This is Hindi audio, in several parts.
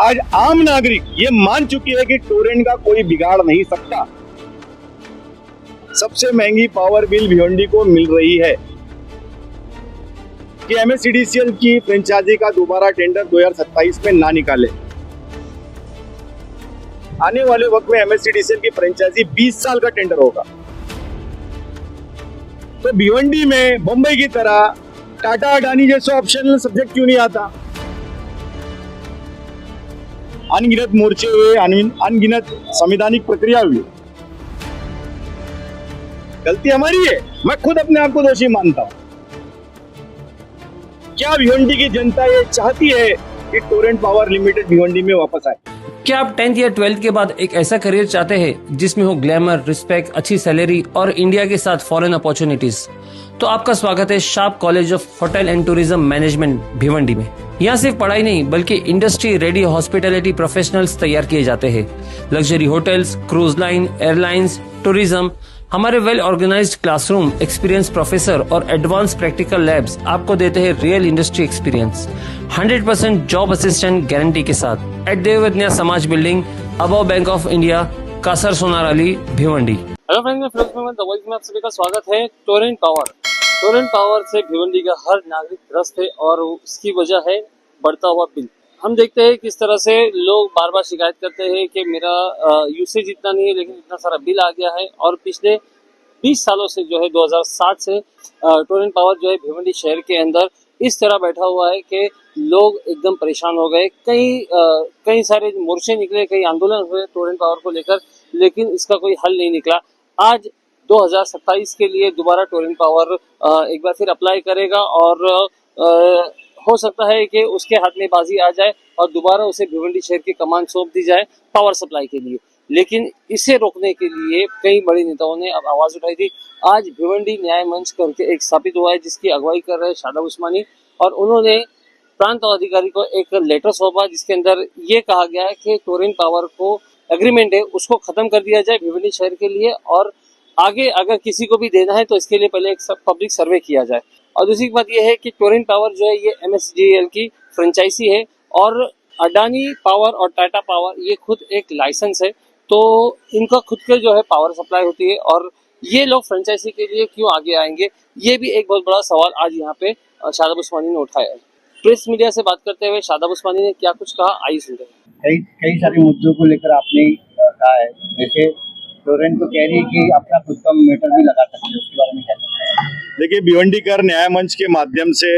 आज आम नागरिक ये मान चुकी है कि टोरेंट का कोई बिगाड़ नहीं सकता। सबसे महंगी पावर बिल भिवंडी को मिल रही है कि एमएससीडीसीएल की फ्रेंचाइजी का दोबारा टेंडर 2027 में ना निकाले। आने वाले वक्त में एमएससीडीसीएल की फ्रेंचाइजी 20 साल का टेंडर होगा। तो भिवंडी में मुंबई की तरह टाटा अडानी जैसा ऑप्शनल सब्जेक्ट क्यों नहीं आता? अनगिनत मोर्चे हुए, अनगिनत संवैधानिक प्रक्रिया हुई। गलती हमारी है, मैं खुद अपने आप को दोषी मानता हूं। क्या भिवंडी की जनता ये चाहती है कि टोरेंट पावर लिमिटेड भिवंडी में वापस आए? क्या आप 10th या 12th के बाद एक ऐसा करियर चाहते हैं जिसमें हो ग्लैमर, रिस्पेक्ट, अच्छी सैलरी और इंडिया के साथ फॉरेन अपॉर्चुनिटीज? तो आपका स्वागत है sharp college of hotel and tourism management Bhiwandi में। यहाँ सिर्फ पढ़ाई नहीं बल्कि इंडस्ट्री रेडी हॉस्पिटैलिटी प्रोफेशनल्स तैयार किए जाते हैं। Luxury hotels, cruise line, airlines, tourism, हमारे well organised classroom, experience professor और एडवांस प्रैक्टिकल लैब्स आपको देते हैं real industry experience 100% job assistant guarantee के साथ at Daivadnya Samaj building above Bank of India, Kasar Sonar Ali, Bhiwandi. Hello friends, मैं फिरोज मोहम्मद दवाई में आप सभी का स्वागत है। टोरेंट पावर से भिवंडी का हर नागरिक त्रस्त है और उसकी वजह है बढ़ता हुआ बिल। हम देखते हैं किस तरह से लोग बार बार शिकायत करते हैं कि मेरा यूसेज इतना नहीं है लेकिन इतना सारा बिल आ गया है। और पिछले 20 सालों से जो है 2007 से टोरेंट पावर जो है भिवंडी शहर के अंदर इस तरह बैठा हुआ है कि लोग एकदम परेशान हो गए। कई सारे मोर्चे निकले, कई आंदोलन हुए टोरेंट पावर को लेकर, लेकिन इसका कोई हल नहीं निकला। आज 2027 के लिए दोबारा टोरेंट पावर एक बार फिर अप्लाई करेगा और हो सकता है कि उसके हाथ में बाजी आ जाए और दोबारा उसे भिवंडी शहर की कमान सौंप दी जाए पावर सप्लाई के लिए। लेकिन इसे रोकने के लिए कई बड़े नेताओं ने अब आवाज उठाई थी। आज भिवंडी न्याय मंच करके एक स्थापित हुआ है जिसकी अगुवाई कर रहे हैं शादाब उस्मानी, और उन्होंने प्रांत अधिकारी को एक लेटर सौंपा जिसके अंदर ये कहा गया है कि टोरेंट पावर को एग्रीमेंट है उसको खत्म कर दिया जाए भिवंडी शहर के लिए, और आगे अगर किसी को भी देना है तो इसके लिए पहले एक पब्लिक सर्वे किया जाए। और दूसरी बात यह है कि टोरेंट पावर जो है ये एमएससीडीसीएल की फ्रेंचाइजी है और अडानी पावर और टाटा पावर ये खुद एक लाइसेंस है, तो इनका खुद के जो है पावर सप्लाई होती है और ये लोग फ्रेंचाइजी के लिए क्यों आगे आएंगे, ये भी एक बहुत बड़ा सवाल आज यहाँ पे शादाब उस्मानी ने उठाया है। प्रेस मीडिया से बात करते हुए शादाब उस्मानी ने क्या कुछ कहा, आइए सुनते हैं। कई सारे मुद्दों को लेकर आपने कहा है, जैसे टोरेंट तो कह रही है कि अपना खुद का मीटर भी लगा सकते हैं, उसके बारे में क्या कहना है? देखिए, भिवंडी कर न्याय मंच के माध्यम से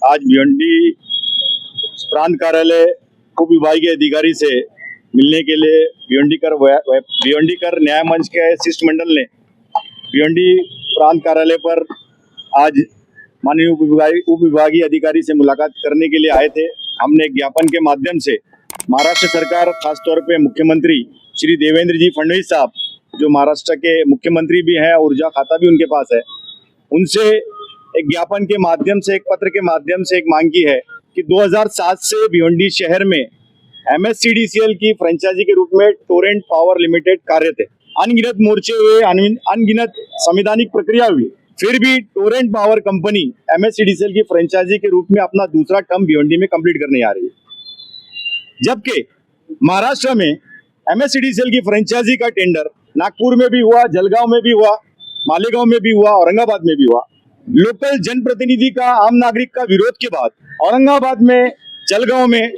आज भिवंडी प्रांत कार्यालय उप विभागीय अधिकारी से मिलने के लिए भिवंडी कर न्याय मंच के शिष्टमंडल ने भिवंडी प्रांत कार्यालय पर आज माननीय उप विभागीय अधिकारी से मुलाकात करने के लिए आए थे। हमने एक ज्ञापन के माध्यम से महाराष्ट्र सरकार, खासतौर पे मुख्यमंत्री श्री देवेंद्र जी फडणवीस साहब, जो महाराष्ट्र के मुख्यमंत्री भी हैं, ऊर्जा खाता भी उनके पास है, उनसे एक ज्ञापन के माध्यम से, एक पत्र के माध्यम से एक मांग की है कि 2007 से भिवंडी शहर में एमएससीडीसीएल की फ्रेंचाइजी के रूप में टोरेंट पावर लिमिटेड कार्यरत है। अनगिनत मोर्चे हुए, अनगिनत संवैधानिक प्रक्रिया हुई, फिर भी टोरेंट पावर कंपनी एमएससीडीसीएल की फ्रेंचाइजी के रूप में अपना दूसरा टर्म भिवंडी में कंप्लीट करने आ रही है। जबकि महाराष्ट्र में एमएससीडीसीएल की फ्रेंचाइजी का टेंडर नागपुर में भी हुआ, जलगांव में भी हुआ, मालेगांव में भी हुआ, औरंगाबाद में भी हुआ। लोकल जनप्रतिनिधि का, आम नागरिक का विरोध के बाद औरंगाबाद में, जलगांव में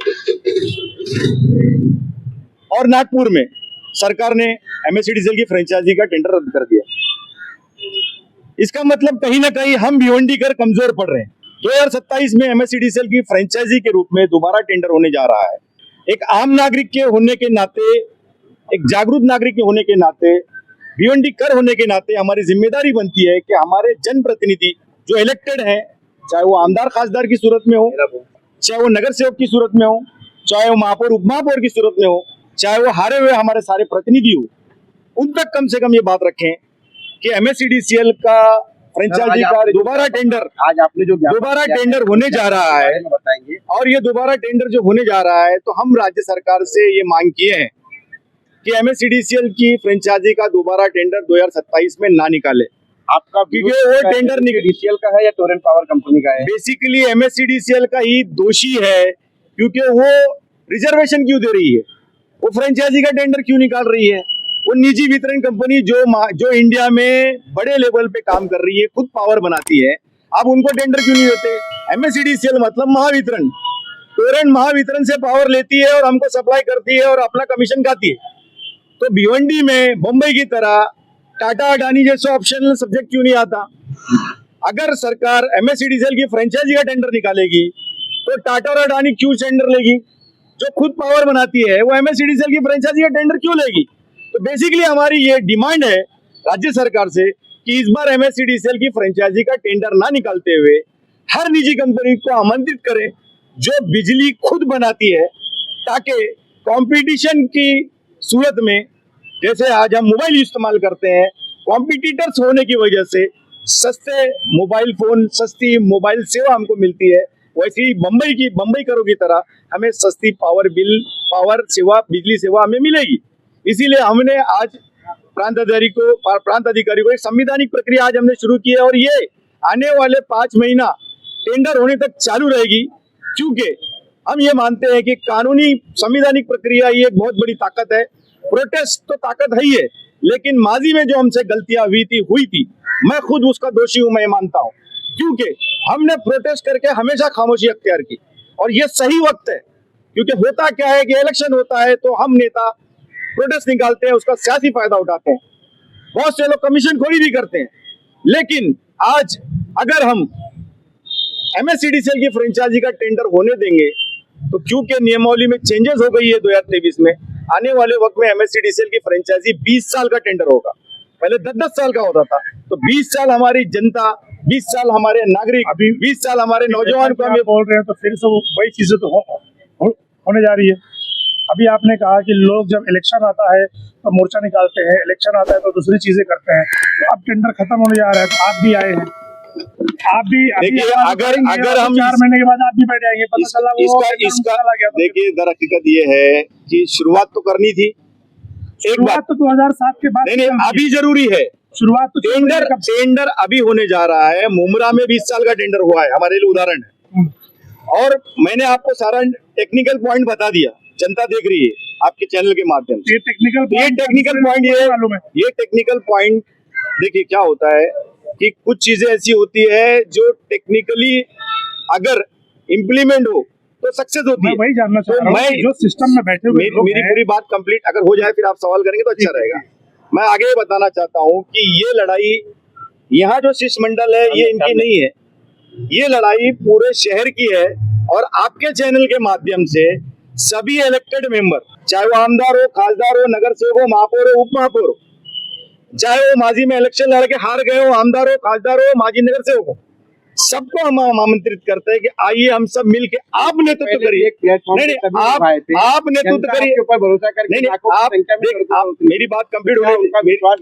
और नागपुर में सरकार ने एमएससीडीसीएल की फ्रेंचाइजी का टेंडर रद्द कर दिया। इसका मतलब कहीं ना कहीं हम भिवंडी कर कमजोर पड़ रहे हैं। 2027 में एमएससीडीसीएल की फ्रेंचाइजी के रूप में दोबारा टेंडर होने जा रहा है। एक आम नागरिक के होने के नाते, एक जागरूक नागरिक के होने के नाते, भिवंडी कर होने के नाते हमारी जिम्मेदारी बनती है कि हमारे जनप्रतिनिधि जो इलेक्टेड हैं, चाहे वो आमदार खासदार की सूरत में हो, चाहे वो नगर सेवक की सूरत में हो, चाहे वो महापौर उपमहापौर की सूरत में हो, चाहे वो हारे हुए हमारे सारे प्रतिनिधि हो, उन तक कम से कम ये बात रखें कि एमएससीडीसीएल का फ्रेंचाइजी का दोबारा टेंडर, आज आपने जो दोबारा टेंडर होने जा रहा है, बताएंगे। और ये दोबारा टेंडर जो होने जा रहा है, तो हम राज्य सरकार से ये मांग किए हैं कि एमएससीडीसीएल की फ्रेंचाइजी का दोबारा टेंडर 2027 में ना निकाले। आपका क्योंकि वो टेंडर डीसीएल का है या टोरेंट पावर कंपनी का है? बेसिकली एमएससीडीसीएल का ही दोषी है, क्योंकि वो रिजर्वेशन क्यों दे रही है, वो फ्रेंचाइजी का टेंडर क्यों निकाल रही है, वो निजी वितरण कंपनी जो इंडिया में बड़े लेवल पे काम कर रही है, खुद पावर बनाती है, आप उनको टेंडर क्यों नहीं देते। MSEDCL मतलब महावितरण, टोरेंट महावितरण से पावर लेती है और हमको सप्लाई करती है और अपना कमीशन खाती है। तो भिवंडी में बम्बई की तरह टाटा अडानी जैसा ऑप्शनल सब्जेक्ट क्यों नहीं आता। अगर सरकार MSEDCL की फ्रेंचाइजी का टेंडर निकालेगी तो टाटा और अडानी क्यों टेंडर लेगी, जो खुद पावर बनाती है वो MSEDCL की फ्रेंचाइजी का टेंडर क्यों लेगी। तो बेसिकली हमारी ये डिमांड है राज्य सरकार से कि इस बार MSEDCL की फ्रेंचाइजी का टेंडर ना निकालते हुए हर निजी कंपनी को आमंत्रित करें जो बिजली खुद बनाती है, ताकि कंपटीशन की सूरत में, जैसे आज हम मोबाइल इस्तेमाल करते हैं, कॉम्पिटिटर्स होने की वजह से सस्ते मोबाइल फोन, सस्ती मोबाइल सेवा हमको मिलती है, वैसे ही बम्बई करो की तरह हमें सस्ती पावर सेवा, बिजली सेवा हमें मिलेगी। इसीलिए हमने आज प्रांत अधिकारी को एक संवैधानिक प्रक्रिया आज हमने शुरू की है और ये आने वाले 5 महीना टेंडर होने तक चालू रहेगी, क्योंकि हम ये मानते हैं कि कानूनी संवैधानिक प्रक्रिया ये एक बहुत बड़ी ताकत है। प्रोटेस्ट तो ताकत है ही है, लेकिन माजी में जो हमसे गलतियां हुई थी, मैं खुद उसका दोषी हूं, मैं मानता हूं, क्योंकि हमने प्रोटेस्ट करके हमेशा खामोशी अख्तियार की और ये सही वक्त है। क्योंकि होता क्या है कि इलेक्शन होता है तो हम नेता प्रोटेस्ट निकालते हैं, उसका सियासी फायदा उठाते हैं, बहुत से लोग कमीशन खोरी भी करते हैं। लेकिन आज अगर हम MSEDCL की फ्रेंचाइजी का टेंडर होने देंगे तो क्योंकि नियमावली में चेंजेस हो गई है 2023 में, आने वाले वक्त में MSEDCL की फ्रेंचाइजी 20 साल का टेंडर होगा, पहले 10-10 साल का होता था। तो 20 साल हमारी जनता, 20 साल हमारे नागरिक, अभी 20 साल हमारे नौजवान को हम बोल रहे हैं, तो फिर से वही चीजें तो होने जा रही है। अभी आपने कहा कि लोग जब इलेक्शन आता है तो मोर्चा निकालते हैं, इलेक्शन आता है तो दूसरी चीजें करते हैं, तो अब टेंडर खत्म होने जा रहा है, तो आप भी आए हैं, आप भी देखिए, अगर हम 4 महीने के बाद आप भी बैठ जाएंगे, पता चला वो देखिए, दर हकीकत ये है कि शुरुआत तो करनी थी, एक बात तो 2007 के बाद नहीं, अभी जरूरी है शुरुआत, तो टेंडर अभी होने जा रहा है। मुमरा में 20 साल का टेंडर हुआ है, हमारे लिए उदाहरण है, और मैंने आपको सारा टेक्निकल पॉइंट बता दिया, जनता देख रही है आपके चैनल के माध्यम से। ये टेक्निकल पॉइंट देखिए क्या होता है कि कुछ चीजें ऐसी होती है जो टेक्निकली अगर इम्प्लीमेंट हो तो सक्सेस होती है। वही जानना चाह रहा हूं, जो सिस्टम में बैठे हुए मेरी पूरी बात कंप्लीट अगर हो जाए फिर आप सवाल करेंगे तो अच्छा रहेगा। मैं आगे बताना चाहता हूं कि ये लड़ाई यहाँ जो शिष्टमंडल है ये इनकी नहीं है, ये लड़ाई पूरे शहर की है। और आपके चैनल के माध्यम से सभी इलेक्टेड मेंबर, चाहे वो आमदार हो, खासदार हो, नगर सेवक हो, महापौर हो, उप महापौर हो, चाहे वो माजी में इलेक्शन लड़ के हार गए हो, आमदार हो, खासदार हो, माजी नगर सेवक हो, सबको हम आमंत्रित करते हैं कि आइए हम सब मिलके आप नेतृत्व करिए। नहीं, आप नेतृत्व करिए, भरोसा करके आप मेरी बात कंप्लीट होने,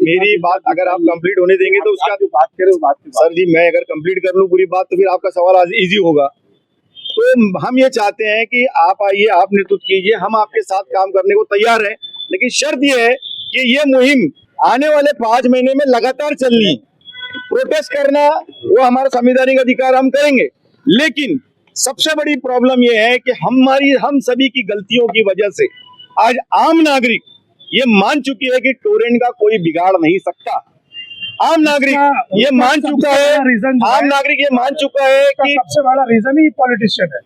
मेरी बात अगर आप कंप्लीट होने देंगे तो उसका बात करें सर जी, मैं अगर कंप्लीट कर लूं पूरी बात तो फिर आपका सवाल आज इजी होगा। तो हम ये चाहते हैं कि आप आइए, आप नेतृत्व कीजिए, हम आपके साथ काम करने को तैयार हैं, लेकिन शर्त ये है कि ये मुहिम आने वाले 5 महीने में लगातार चलनी है। प्रोटेस्ट करना वो हमारा संवैधानिक अधिकार, हम करेंगे, लेकिन सबसे बड़ी प्रॉब्लम ये है कि हम सभी की गलतियों की वजह से आज आम नागरिक ये मान चुकी है कि टोरेंट का कोई बिगाड़ नहीं सकता। आम नागरिक ये मान चुका है, आम नागरिक ये मान चुका है कि सबसे बड़ा रीजन ही पॉलिटिशियन है,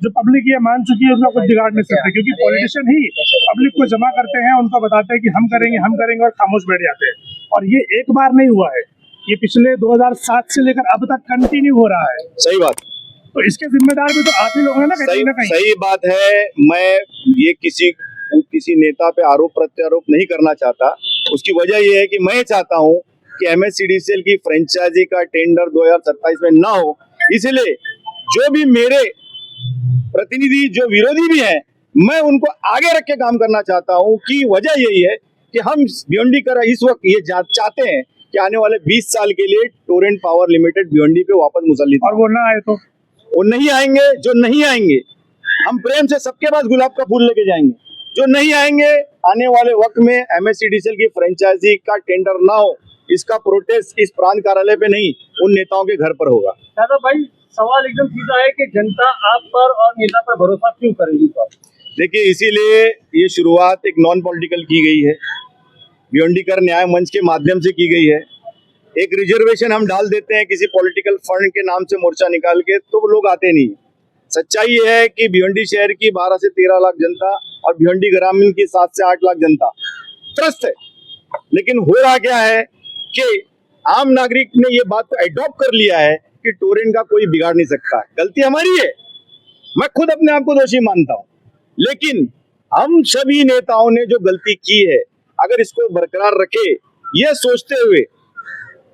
जो पब्लिक ये मान चुकी है उसका कुछ बिगाड़ नहीं सकते, क्योंकि पॉलिटिशियन ही पब्लिक को जमा करते हैं, उनको बताते हैं कि हम करेंगे और खामोश बैठ जाते हैं। और ये एक बार नहीं हुआ है, ये पिछले 2007 से लेकर अब तक कंटिन्यू हो रहा है। सही बात, तो इसके जिम्मेदार भी तो आप ही लोग हैं ना, कहीं ना कहीं। सही बात है, मैं ये किसी नेता पे आरोप प्रत्यारोप नहीं करना चाहता। उसकी वजह ये है कि मैं चाहता हूँ कि MSEDCL की फ्रेंचाइजी का टेंडर 2027 में ना हो। इसलिए जो भी मेरे प्रतिनिधि, जो विरोधी भी हैं, मैं उनको आगे रख के काम करना चाहता हूं कि वजह यही है कि हम भिवंडी कर इस वक्त ये चाहते हैं कि आने वाले 20 साल के लिए टोरेंट पावर लिमिटेड भिवंडी पे वापस मुसल्लित, और वो ना आए तो वो नहीं आएंगे। जो नहीं आएंगे हम प्रेम से सबके पास गुलाब का फूल लेके जाएंगे। जो नहीं आएंगे, आने वाले वक्त में MSEDCL की फ्रेंचाइजी का टेंडर ना हो, इसका प्रोटेस्ट इस प्रांत कार्यालय पे नहीं, उन नेताओं के घर पर होगा। दादा भाई, सवाल एकदम सीधा है कि जनता आप पर और नेता पर भरोसा क्यों करेगी? देखिए, इसीलिए ये शुरुआत एक नॉन पॉलिटिकल की गई है, भिवंडीकर न्याय मंच के माध्यम से की गई है। एक रिजर्वेशन हम डाल देते हैं किसी पॉलिटिकल फंड के नाम से मोर्चा निकाल के, तो वो लोग आते नहीं। सच्चाई ये है कि भिवंडी शहर की 12 से 13 लाख जनता और भिवंडी ग्रामीण की 7 से 8 लाख जनता त्रस्त है। लेकिन हो रहा क्या है कि आम नागरिक ने ये बात को एडॉप्ट कर लिया है कि टोरेंट का कोई बिगाड़ नहीं सकता। गलती हमारी है, मैं खुद अपने आप को दोषी मानता हूं, लेकिन हम सभी नेताओं ने जो गलती की है, अगर इसको बरकरार रखे, ये सोचते हुए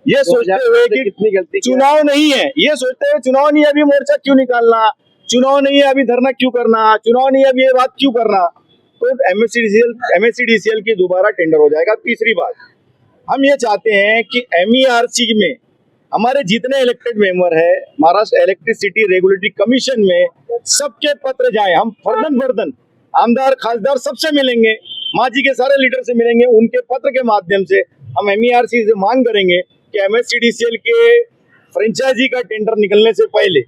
कि कितनी गलती चुनाव नहीं है, ये सोचते हुए चुनाव नहीं है अभी मोर्चा क्यों निकालना, चुनाव नहीं है अभी धरना क्यों करना, चुनाव नहीं है अभी ये बात क्यों करना, तो MSCDCL की दोबारा टेंडर हो जाएगा। तीसरी बात, हम ये चाहते हैं कि MERC में हमारे जितने इलेक्टेड मेंबर है, महाराष्ट्र इलेक्ट्रिसिटी रेगुलेटरी कमीशन में सबके पत्र जाए, हम फर्दन आमदार खासदार सबसे मिलेंगे, मांझी के सारे लीडर से मिलेंगे, उनके पत्र के माध्यम से हम MERC से मांग करेंगे कि MSCDCL के फ्रेंचाइजी का टेंडर निकलने से पहले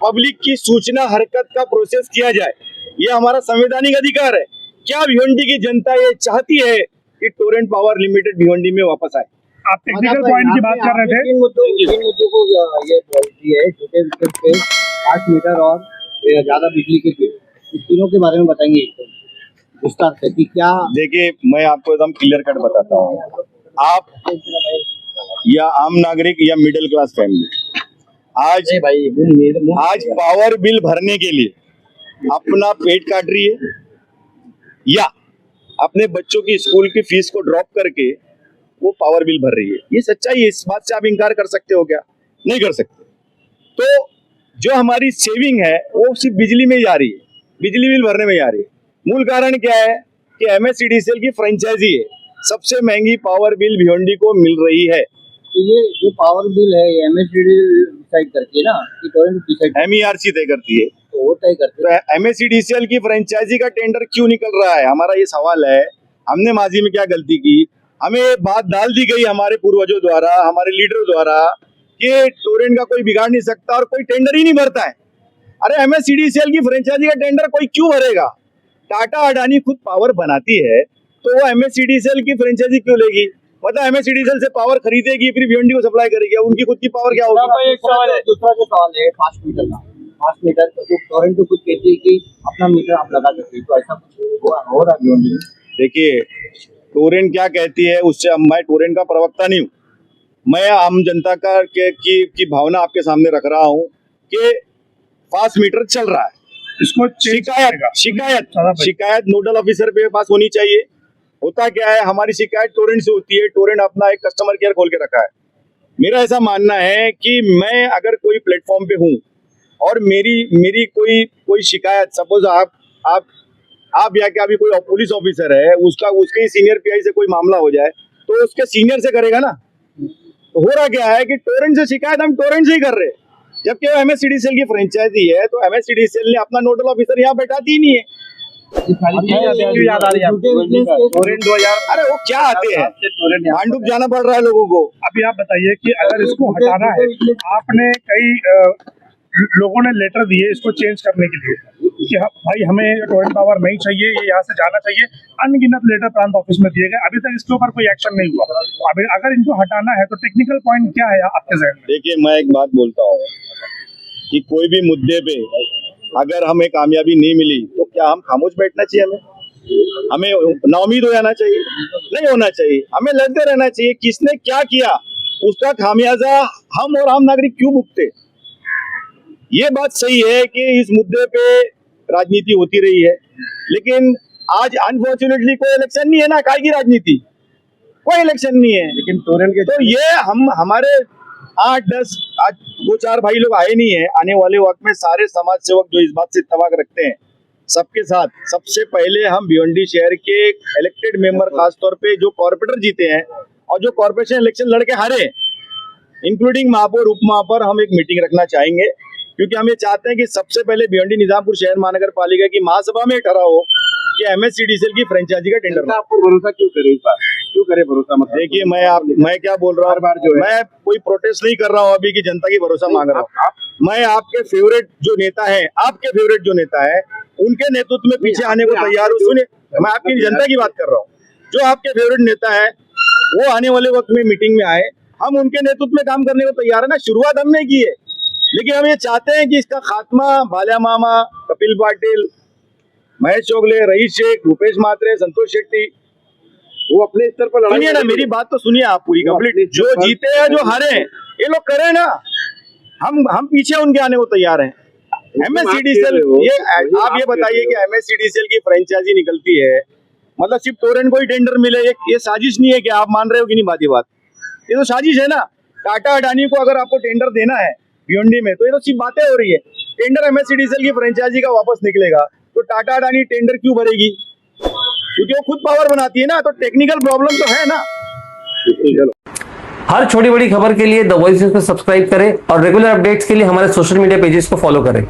पब्लिक की सूचना हरकत का प्रोसेस किया जाए। ये हमारा संवैधानिक अधिकार है। क्या भिवंडी की जनता ये चाहती है कि टोरेंट पावर लिमिटेड भिवंडी में वापस आए? आप टेक्निकल पॉइंट की बात कर रहे थे। तीन मुद्दों को ये पॉलिसी है, छोटे विकेट पे 8 मीटर और ज्यादा बिजली के बिल, इस तीनों के बारे में बताएंगे एकदम विस्तार से कि क्या। देखिए, मैं आपको एकदम क्लियर कट बताता हूँ, आप या आम नागरिक या मिडिल क्लास फैमिली आज पावर बिल भरने के लिए अपना पेट काट रही है या अपने बच्चों की स्कूल की फीस को ड्रॉप करके वो पावर बिल भर रही है। ये सच्चाई है, इस बात से आप इंकार कर सकते हो क्या? नहीं कर सकते। तो जो हमारी सेविंग है वो सिर्फ बिजली में ही जा रही है, बिजली बिल भरने में जा रही है। मूल कारण क्या है कि MSCDCL की फ्रेंचाइजी है, सबसे महंगी पावर बिल भिवंडी को मिल रही है। तो ये जो पावर बिल है ये MSCDCL डिसाइड करती है ना कि टोरेंट डिसाइड, MERC तय करती है। तो वो तय करते हैं। तो MSCDCL की फ्रेंचाइजी का टेंडर क्यों निकल रहा है, हमारा ये सवाल है। हमने माजी में क्या गलती की? हमें ये बात डाल दी गई हमारे पूर्वजों द्वारा, हमारे लीडर द्वारा कि टोरेंट का कोई बिगाड़ नहीं सकता और कोई टेंडर ही नहीं भरता है। अरे MSCDCL की फ्रेंचाइजी का टेंडर कोई क्यों भरेगा? टाटा अडानी खुद पावर बनाती है तो वो MSCDCL की फ्रेंचाइजी क्यों लेगी? मतलब MSCDCL से पावर खरीदेगी फिर भिवंडी को सप्लाई करेगी, उनकी खुद की पावर क्या होगी? एक सवाल है, दूसरा जो सवाल है 5 मीटर का, 5 मीटर तो टोरेंट तो खुद कहती है कि अपना मीटर आप लगा सकते हैं, तो ऐसा कुछ हो रहा भिवंडी में? देखिए, टोरेंट क्या कहती है उससे मैं टोरेंट का प्रवक्ता नहीं हूँ। मैं आम जनता का की भावना आपके सामने रख रहा हूँ कि 5 मीटर चल रहा है, इसको शिकायत नोडल ऑफिसर पे पास होनी चाहिए। होता क्या है, हमारी शिकायत टोरेंट से होती है, टोरेंट अपना एक कस्टमर केयर खोल के रखा है। मेरा ऐसा मानना है कि मैं अगर कोई प्लेटफॉर्म पे हूँ और मेरी कोई शिकायत, सपोज आप या क्या अभी कोई पुलिस ऑफिसर है, उसके सीनियर PI से कोई मामला हो जाए तो उसके सीनियर से करेगा ना। तो हो रहा क्या है कि टोरेंट से शिकायत हम टोरेंट से ही कर रहे हैं, जबकि वो MSCDCL की फ्रेंचाइजी है तो MSCDCL ने अपना नोडल ऑफिसर यहाँ बैठाती ही नहीं है। याद आ रही है टोरेंट 2000, अरे वो क्या आते हैं, भांडुप जाना पड़ रहा है लोगों को। अभी आप बताइए कि अगर इसको हटाना है, आपने कई लोगों ने लेटर दिए इसको चेंज करने के लिए कि भाई हमें टोरेंट पावर नहीं चाहिए, ये यहाँ से जाना चाहिए। अनगिनत लेटर प्रांत ऑफिस में दिए गए, अभी तक इसके ऊपर कोई एक्शन नहीं हुआ। अभी अगर इनको हटाना है तो टेक्निकल पॉइंट क्या है आपके जहन में? देखिए, मैं एक बात बोलता हूँ कि कोई भी मुद्दे पे अगर हमें कामयाबी नहीं मिली तो क्या हम खामोश बैठना चाहिए? हमें नाउमीद हो जाना चाहिए? नहीं होना चाहिए, हमें लड़ते रहना चाहिए। किसने क्या किया उसका खामियाजा हम और आम नागरिक क्यों भुगते? ये बात सही है कि इस मुद्दे पे राजनीति होती रही है, लेकिन आज अनफॉर्चुनेटली कोई इलेक्शन नहीं है ना, काय की राजनीति, कोई इलेक्शन नहीं है। लेकिन टोरेंट के तो ये हमारे 8-10 आज 2-4 भाई लोग आए नहीं है। आने वाले वक्त में सारे समाज सेवक जो इस बात से इत्तेफाक रखते हैं, सबके साथ सबसे पहले हम भिवंडी शहर के इलेक्टेड मेंबर, खासतौर पे जो कॉर्पोरेटर जीते हैं और जो कॉर्पोरेशन इलेक्शन लड़के हारे, इंक्लूडिंग महापौर, उप महापौर, हम एक मीटिंग रखना चाहेंगे, क्योंकि हम ये चाहते हैं कि सबसे पहले भिवंडी निजामपुर शहर महानगर पालिका की महासभा में ठहरा हो कि MSCDCL की फ्रेंचाइजी का टेंडर। आपको भरोसा क्यों करे इस बार, क्यों करे भरोसा? मतलब देखिए, मैं क्या बोल रहा हूँ, मैं कोई प्रोटेस्ट नहीं कर रहा हूँ अभी कि जनता की भरोसा मांग रहा हूँ। मैं आपके फेवरेट जो नेता है उनके नेतृत्व में पीछे आने को तैयार हूँ। सुनिए, मैं आपकी जनता की बात कर रहा हूँ। जो आपके फेवरेट नेता है वो आने वाले वक्त में मीटिंग में आए, हम उनके नेतृत्व में काम करने को तैयार है ना। शुरुआत हमने की है, लेकिन हम ये चाहते हैं कि इसका खात्मा बाल्या मामा, कपिल पाटिल, महेश चोगले, रईस शेख, भूपेश मात्रे, संतोष शेट्टी, वो अपने स्तर पर सुनिए ना, मेरी बात तो सुनिए आप पूरी कंप्लीट। जो जीते हैं, जो हारे, ये लोग करें ना, हम पीछे उनके आने को तैयार हैं। MSCDCL, ये आप ये बताइए कि MSCDCL की फ्रेंचाइजी निकलती है, मतलब सिर्फ टोरेंट को ही टेंडर मिले, ये साजिश नहीं है कि आप मान रहे हो कि नहीं? बात ये तो साजिश है ना। टाटा अडानी को अगर आपको टेंडर देना है भिवंडी में, तो ये तो सिर्फ बातें हो रही है। टेंडर MSCDCL की फ्रेंचाइजी का वापस निकलेगा तो टाटा अडानी टेंडर क्यों भरेगी? क्योंकि वो खुद पावर बनाती है ना, तो टेक्निकल प्रॉब्लम तो है ना। हर छोटी बड़ी खबर के लिए द वॉइस को सब्सक्राइब करें और रेगुलर अपडेट्स के लिए हमारे सोशल मीडिया पेजेस को फॉलो करें।